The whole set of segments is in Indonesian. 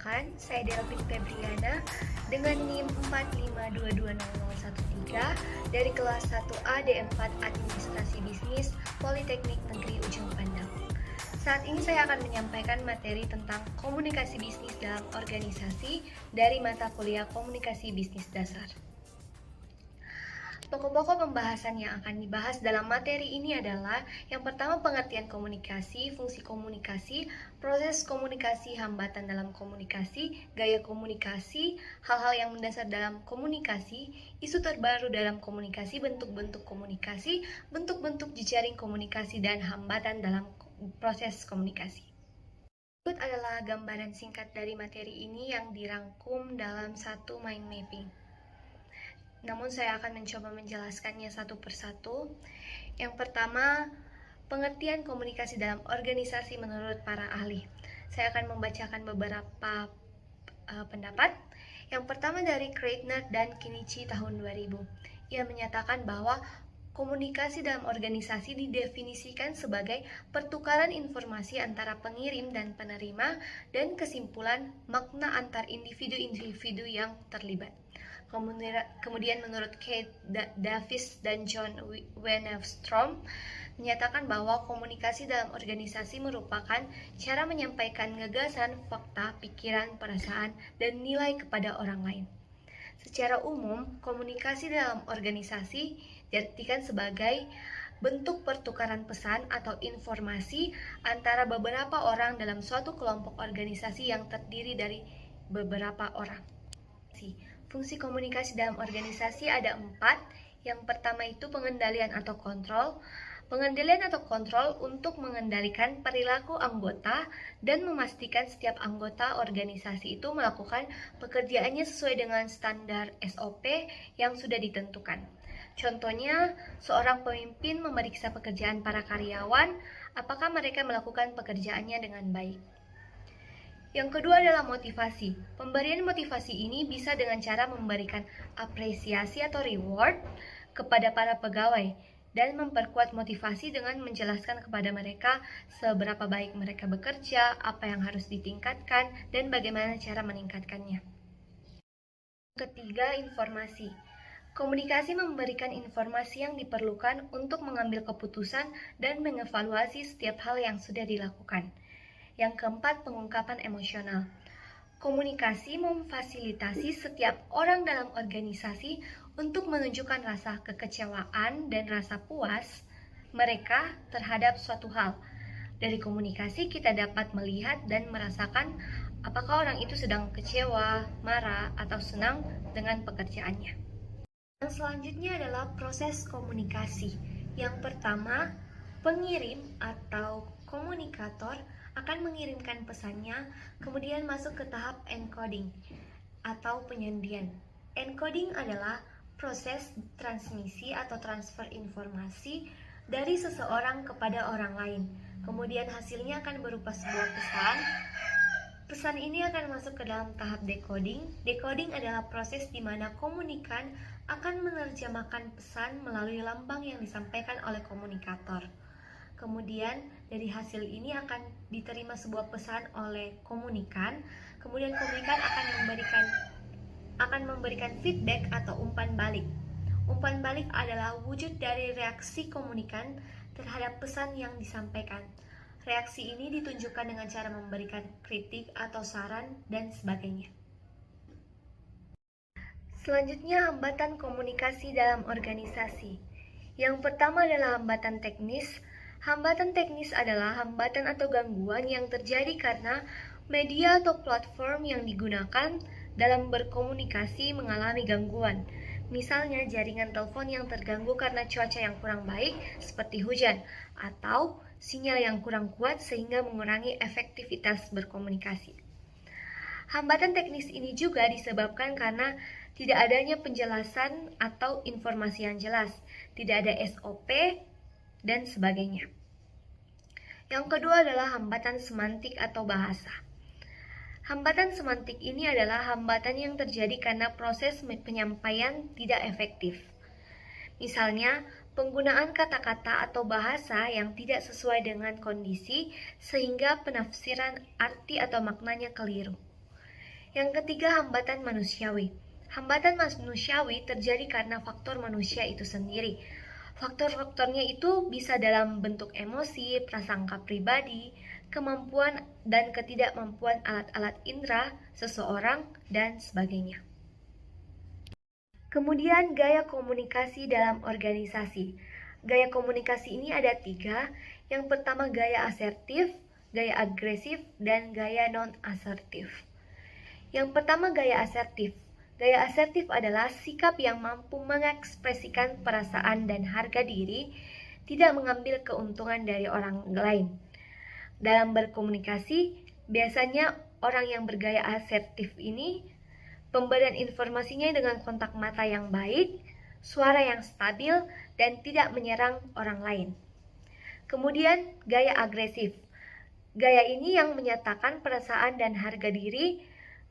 Perkenalkan, saya Delvin Febriana dengan NIM 4522013 dari kelas 1A D4 Administrasi Bisnis Politeknik Negeri Ujung Pandang. Saat ini saya akan menyampaikan materi tentang komunikasi bisnis dalam organisasi dari mata kuliah Komunikasi Bisnis Dasar. Pokok-pokok pembahasan yang akan dibahas dalam materi ini adalah yang pertama pengertian komunikasi, fungsi komunikasi, proses komunikasi, hambatan dalam komunikasi, gaya komunikasi, hal-hal yang mendasar dalam komunikasi, isu terbaru dalam komunikasi, bentuk-bentuk komunikasi, bentuk-bentuk jejaring komunikasi, dan hambatan dalam proses komunikasi. Berikut adalah gambaran singkat dari materi ini yang dirangkum dalam satu mind mapping. Namun saya akan mencoba menjelaskannya satu persatu. Yang pertama, pengertian komunikasi dalam organisasi menurut para ahli. Saya akan membacakan beberapa pendapat. Yang pertama dari Kreitner dan Kinichi tahun 2000. Ia menyatakan bahwa komunikasi dalam organisasi didefinisikan sebagai pertukaran informasi antara pengirim dan penerima dan kesimpulan makna antar individu-individu yang terlibat. Kemudian menurut Kate Davis dan John Wennerstrom menyatakan bahwa komunikasi dalam organisasi merupakan cara menyampaikan gagasan, fakta, pikiran, perasaan, dan nilai kepada orang lain. Secara umum, komunikasi dalam organisasi diartikan sebagai bentuk pertukaran pesan atau informasi antara beberapa orang dalam suatu kelompok organisasi yang terdiri dari beberapa orang. Fungsi komunikasi dalam organisasi ada 4. Yang pertama itu pengendalian atau kontrol. Pengendalian atau kontrol untuk mengendalikan perilaku anggota dan memastikan setiap anggota organisasi itu melakukan pekerjaannya sesuai dengan standar SOP yang sudah ditentukan. Contohnya, seorang pemimpin memeriksa pekerjaan para karyawan, apakah mereka melakukan pekerjaannya dengan baik. Yang kedua adalah motivasi. Pemberian motivasi ini bisa dengan cara memberikan apresiasi atau reward kepada para pegawai dan memperkuat motivasi dengan menjelaskan kepada mereka seberapa baik mereka bekerja, apa yang harus ditingkatkan, dan bagaimana cara meningkatkannya. Ketiga, informasi. Komunikasi memberikan informasi yang diperlukan untuk mengambil keputusan dan mengevaluasi setiap hal yang sudah dilakukan. Yang keempat, pengungkapan emosional. Komunikasi memfasilitasi setiap orang dalam organisasi untuk menunjukkan rasa kekecewaan dan rasa puas mereka terhadap suatu hal. Dari komunikasi kita dapat melihat dan merasakan apakah orang itu sedang kecewa, marah, atau senang dengan pekerjaannya. Yang selanjutnya adalah proses komunikasi. Yang pertama, pengirim atau komunikator akan mengirimkan pesannya, kemudian masuk ke tahap encoding atau penyandian. Encoding adalah proses transmisi atau transfer informasi dari seseorang kepada orang lain. Kemudian hasilnya akan berupa sebuah pesan. Pesan ini akan masuk ke dalam tahap decoding. Decoding adalah proses di mana komunikan akan menerjemahkan pesan melalui lambang yang disampaikan oleh komunikator. Kemudian dari hasil ini akan diterima sebuah pesan oleh komunikan. Kemudian komunikan akan memberikan feedback atau umpan balik. Umpan balik adalah wujud dari reaksi komunikan terhadap pesan yang disampaikan. Reaksi ini ditunjukkan dengan cara memberikan kritik atau saran dan sebagainya. Selanjutnya, hambatan komunikasi dalam organisasi. Yang pertama adalah hambatan teknis. Hambatan teknis adalah hambatan atau gangguan yang terjadi karena media atau platform yang digunakan dalam berkomunikasi mengalami gangguan. Misalnya jaringan telepon yang terganggu karena cuaca yang kurang baik seperti hujan, atau sinyal yang kurang kuat sehingga mengurangi efektivitas berkomunikasi. Hambatan teknis ini juga disebabkan karena tidak adanya penjelasan atau informasi yang jelas, tidak ada SOP, dan sebagainya. Yang kedua adalah hambatan semantik atau bahasa. Hambatan semantik ini adalah hambatan yang terjadi karena proses penyampaian tidak efektif. Misalnya, penggunaan kata-kata atau bahasa yang tidak sesuai dengan kondisi sehingga penafsiran arti atau maknanya keliru. Yang ketiga, hambatan manusiawi. Hambatan manusiawi terjadi karena faktor manusia itu sendiri. Faktor-faktornya itu bisa dalam bentuk emosi, prasangka pribadi, kemampuan dan ketidakmampuan alat-alat indera seseorang, dan sebagainya. Kemudian gaya komunikasi dalam organisasi. Gaya komunikasi ini ada 3. Yang pertama gaya asertif, gaya agresif, dan gaya non-asertif. Yang pertama gaya asertif. Gaya asertif adalah sikap yang mampu mengekspresikan perasaan dan harga diri, tidak mengambil keuntungan dari orang lain. Dalam berkomunikasi, biasanya orang yang bergaya asertif ini pemberian informasinya dengan kontak mata yang baik, suara yang stabil, dan tidak menyerang orang lain. Kemudian, gaya agresif. Gaya ini yang menyatakan perasaan dan harga diri,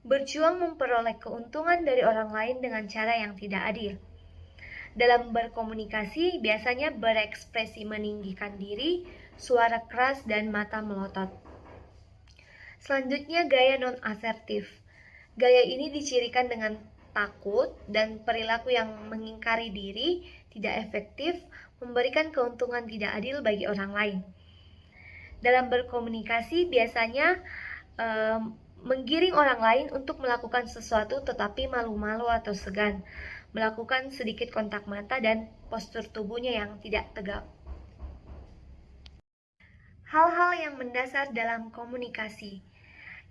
berjuang memperoleh keuntungan dari orang lain dengan cara yang tidak adil. Dalam berkomunikasi, biasanya berekspresi meninggikan diri, suara keras, dan mata melotot. Selanjutnya, gaya non-asertif. Gaya ini dicirikan dengan takut dan perilaku yang mengingkari diri, tidak efektif, memberikan keuntungan tidak adil bagi orang lain. Dalam berkomunikasi biasanya menggiring orang lain untuk melakukan sesuatu tetapi malu-malu atau segan, melakukan sedikit kontak mata dan postur tubuhnya yang tidak tegak. Hal-hal yang mendasar dalam komunikasi.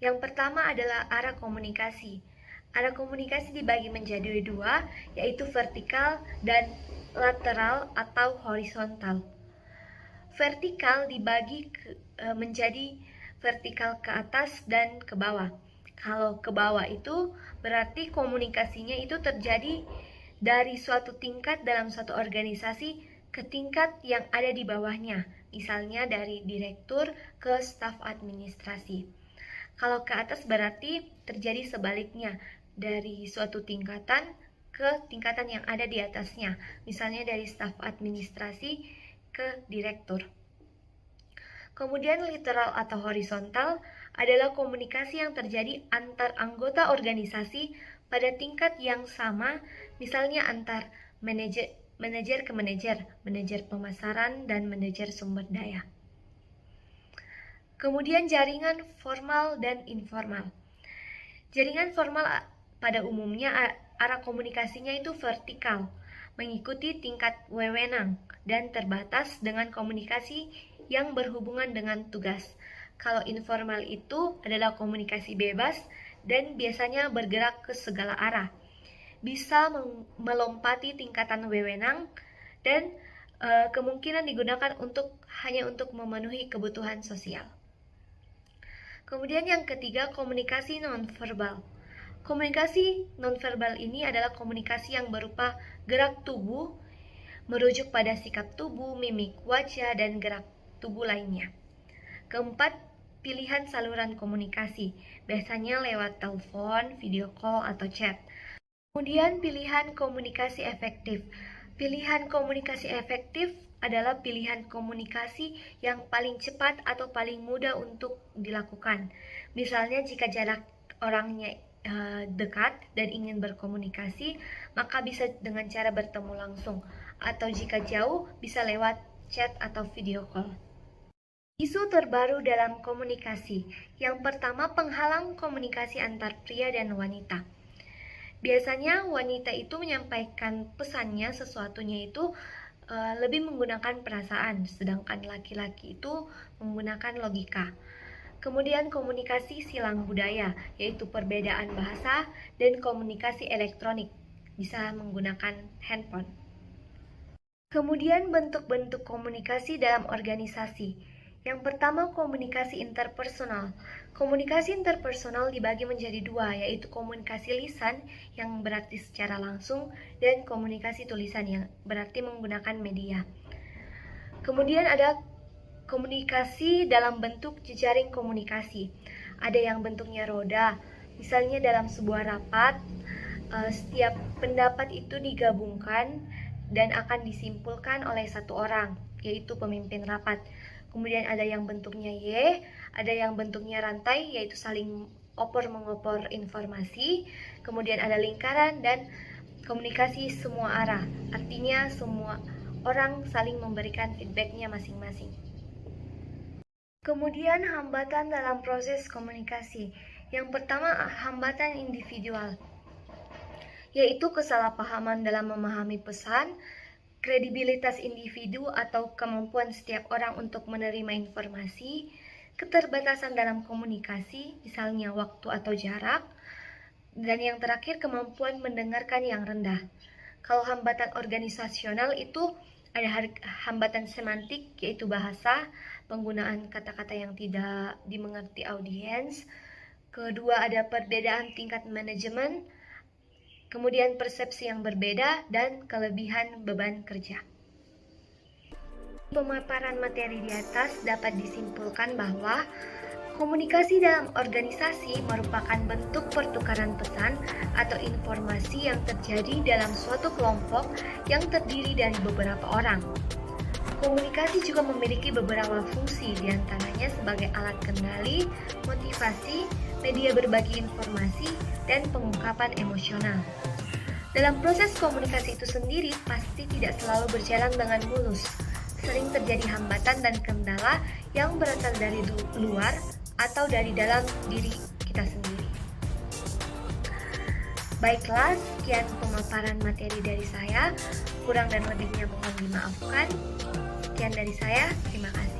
Yang pertama adalah arah komunikasi. Arah komunikasi dibagi menjadi 2, yaitu vertikal dan lateral atau horizontal. Vertikal dibagi menjadi vertikal ke atas dan ke bawah. Kalau ke bawah itu berarti komunikasinya itu terjadi dari suatu tingkat dalam suatu organisasi ke tingkat yang ada di bawahnya, misalnya dari direktur ke staf administrasi. Kalau ke atas berarti terjadi sebaliknya, dari suatu tingkatan ke tingkatan yang ada di atasnya, misalnya dari staf administrasi ke direktur. Kemudian lateral atau horizontal adalah komunikasi yang terjadi antar anggota organisasi pada tingkat yang sama, misalnya antar manajer ke manajer pemasaran, dan manajer sumber daya. Kemudian jaringan formal dan informal. Jaringan formal pada umumnya arah komunikasinya itu vertikal, mengikuti tingkat wewenang dan terbatas dengan komunikasi yang berhubungan dengan tugas. Kalau informal itu adalah komunikasi bebas dan biasanya bergerak ke segala arah, bisa melompati tingkatan wewenang dan kemungkinan digunakan hanya untuk memenuhi kebutuhan sosial. Kemudian yang ketiga, komunikasi nonverbal. Komunikasi nonverbal ini adalah komunikasi yang berupa gerak tubuh, merujuk pada sikap tubuh, mimik wajah, dan gerak tubuh lainnya. Keempat, pilihan saluran komunikasi, biasanya lewat telepon, video call, atau chat. Kemudian pilihan komunikasi efektif. Pilihan komunikasi efektif adalah pilihan komunikasi yang paling cepat atau paling mudah untuk dilakukan. Misalnya jika jarak orangnya dekat dan ingin berkomunikasi, maka bisa dengan cara bertemu langsung, atau jika jauh bisa lewat chat atau video call. Isu terbaru dalam komunikasi. Yang pertama, penghalang komunikasi antar pria dan wanita. Biasanya wanita itu menyampaikan pesannya, sesuatunya itu lebih menggunakan perasaan, sedangkan laki-laki itu menggunakan logika. Kemudian komunikasi silang budaya, yaitu perbedaan bahasa, dan komunikasi elektronik, bisa menggunakan handphone. Kemudian bentuk-bentuk komunikasi dalam organisasi. Yang pertama, komunikasi interpersonal. Komunikasi interpersonal dibagi menjadi 2, yaitu komunikasi lisan yang berarti secara langsung dan komunikasi tulisan yang berarti menggunakan media. Kemudian ada komunikasi dalam bentuk jejaring komunikasi. Ada yang bentuknya roda, misalnya dalam sebuah rapat, setiap pendapat itu digabungkan dan akan disimpulkan oleh satu orang, yaitu pemimpin rapat. Kemudian ada yang bentuknya Y, ada yang bentuknya rantai, yaitu saling opor-mengopor informasi, kemudian ada lingkaran, dan komunikasi semua arah. Artinya semua orang saling memberikan feedbacknya masing-masing. Kemudian hambatan dalam proses komunikasi. Yang pertama, hambatan individual, yaitu kesalahpahaman dalam memahami pesan, kredibilitas individu atau kemampuan setiap orang untuk menerima informasi, keterbatasan dalam komunikasi, misalnya waktu atau jarak, dan yang terakhir kemampuan mendengarkan yang rendah. Kalau hambatan organisasional itu ada hambatan semantik, yaitu bahasa, penggunaan kata-kata yang tidak dimengerti audiens. Kedua, ada perbedaan tingkat manajemen, kemudian persepsi yang berbeda, dan kelebihan beban kerja. Pemaparan materi di atas dapat disimpulkan bahwa komunikasi dalam organisasi merupakan bentuk pertukaran pesan atau informasi yang terjadi dalam suatu kelompok yang terdiri dari beberapa orang. Komunikasi juga memiliki beberapa fungsi, diantaranya sebagai alat kendali, motivasi, media berbagi informasi, dan pengungkapan emosional. Dalam proses komunikasi itu sendiri pasti tidak selalu berjalan dengan mulus. Sering terjadi hambatan dan kendala yang berasal dari luar atau dari dalam diri kita sendiri. Baiklah, sekian pemaparan materi dari saya. Kurang dan lebihnya mohon dimaafkan. Sekian dari saya, terima kasih.